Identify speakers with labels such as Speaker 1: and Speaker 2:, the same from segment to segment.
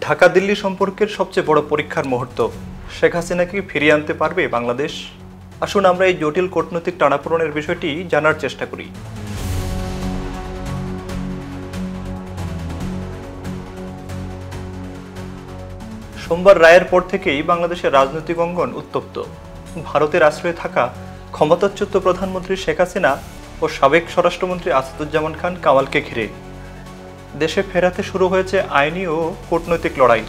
Speaker 1: ঢাকা দিল্লি সম্পর্কের সবচেয়ে বড় পরীক্ষার মুহূর্ত, শেখ হাসিনাকে ফিরিয়ে আনতে পারবে বাংলাদেশ? আসুন আমরা এই জটিল কূটনৈতিক টানাপোড়েনের বিষয়টি জানার চেষ্টা করি। সোমবার রায়ের পর থেকেই বাংলাদেশের রাজনৈতিক অঙ্গন উত্তপ্ত। ভারতের আশ্রয়ে থাকা ক্ষমতাচ্যুত প্রধানমন্ত্রী শেখ হাসিনা ও সাবেক স্বরাষ্ট্রমন্ত্রী আসাদুজ্জামান খান কামালকে ঘিরে দেশে ফেরাতে শুরু হয়েছে আইনি ও কূটনৈতিক লড়াই।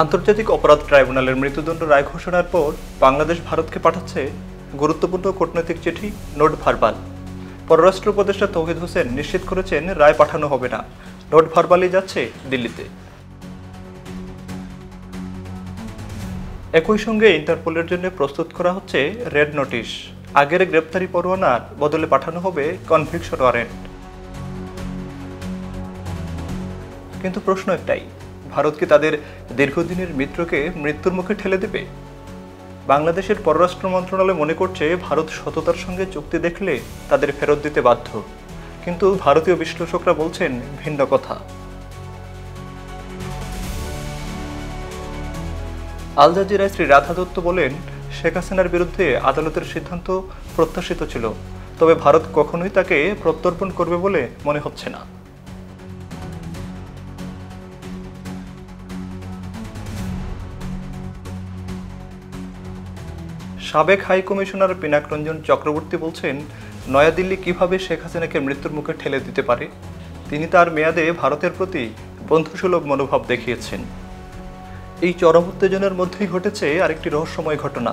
Speaker 1: আন্তর্জাতিক অপরাধ ট্রাইব্যুনালের মৃত্যুদণ্ড রায় ঘোষণার পর বাংলাদেশ ভারতকে পাঠাচ্ছে গুরুত্বপূর্ণ কূটনৈতিক চিঠি, নোট ভার্বাল। পররাষ্ট্র উপদেষ্টা তৌহিদ হোসেন নিশ্চিত করেছেন রায় পাঠানো হবে না, নোট ভার্বালই যাচ্ছে দিল্লিতে। একই সঙ্গে ইন্টারপোলের জন্য প্রস্তুত করা হচ্ছে রেড নোটিশ। আগের গ্রেপ্তারি পরোয়ানার বদলে পাঠানো হবে কনভিকশন ওয়ারেন্ট। কিন্তু প্রশ্ন একটাই, ভারত কি তাদের দীর্ঘদিনের মিত্রকে মৃত্যুর মুখে ঠেলে দেবে? বাংলাদেশের পররাষ্ট্র মন্ত্রণালয় মনে করছে ভারত সততার সঙ্গে চুক্তি দেখলে তাদের ফেরত দিতে বাধ্য, কিন্তু ভারতীয় বিশ্লেষকরা বলছেন ভিন্ন কথা। আল জাজিরায় শ্রী রাধা দত্ত বলেন, শেখ হাসিনার বিরুদ্ধে আদালতের সিদ্ধান্ত প্রত্যাশিত ছিল, তবে ভারত কখনোই তাকে প্রত্যর্পণ করবে বলে মনে হচ্ছে না। সাবেক হাই কমিশনার পিনাক রঞ্জন চক্রবর্তী বলছেন, নয়াদিল্লি কিভাবে শেখ হাসিনাকে মৃত্যুর মুখে ঠেলে দিতে পারে? তিনি তার মেয়াদে ভারতের প্রতি বন্ধুসুলভ মনোভাব দেখিয়েছেন। এই চরম উত্তেজনার মধ্যেই ঘটেছে আরেকটি রহস্যময় ঘটনা।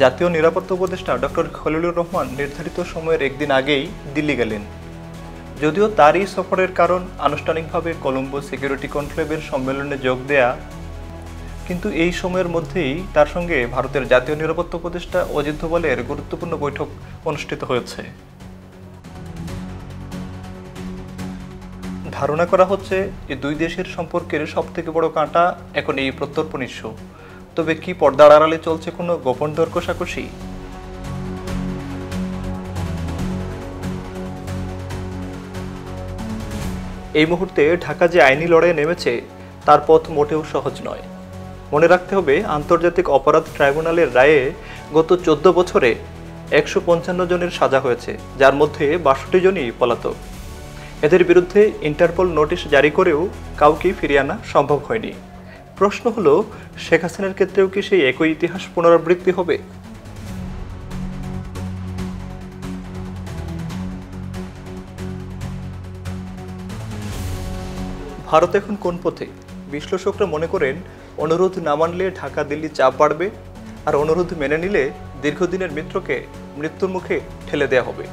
Speaker 1: জাতীয় নিরাপত্তা উপদেষ্টা ডক্টর খলিলুর রহমান নির্ধারিত সময়ের একদিন আগেই দিল্লি গেলেন। যদিও তার এই সফরের কারণ আনুষ্ঠানিকভাবে কলম্বো সিকিউরিটি কনক্লেভের সম্মেলনে যোগ দেয়া, কিন্তু এই সময়ের মধ্যেই তার সঙ্গে ভারতের জাতীয় নিরাপত্তা উপদেষ্টা অজিত দোভালের গুরুত্বপূর্ণ বৈঠক অনুষ্ঠিত হয়েছে। ধারণা করা হচ্ছে যে দুই দেশের সম্পর্কের সবথেকে বড় কাঁটা এখন এই প্রত্যর্পণ ইস্যু। তবে কি পর্দার আড়ালে চলছে কোনো গোপন দর কষাকষি? এই মুহূর্তে ঢাকা যে আইনি লড়াইয়ে নেমেছে তার পথ মোটেও সহজ নয়। মনে রাখতে হবে, আন্তর্জাতিক অপরাধ ট্রাইব্যুনালের রায়ে গত 14 বছরে 155 জনের সাজা হয়েছে, যার মধ্যে 62 জনই পলাতক। এদের বিরুদ্ধে ইন্টারপোল নোটিশ জারি করেও কাউকে ফিরিয়ে আনা সম্ভব হয়নি। প্রশ্ন হলো, শেখ হাসিনার ক্ষেত্রেও কি সেই একই ইতিহাস পুনরাবৃত্তি হবে? ভারত এখন কোন পথে? বিশ্লেষকরা মনে করেন, অনুরোধ না মানলে ঢাকা দিল্লি চাপ বাড়বে, আর অনুরোধ মেনে নিলে দীর্ঘদিনের মিত্রকে মৃত্যুর মুখে ঠেলে দেওয়া হবে।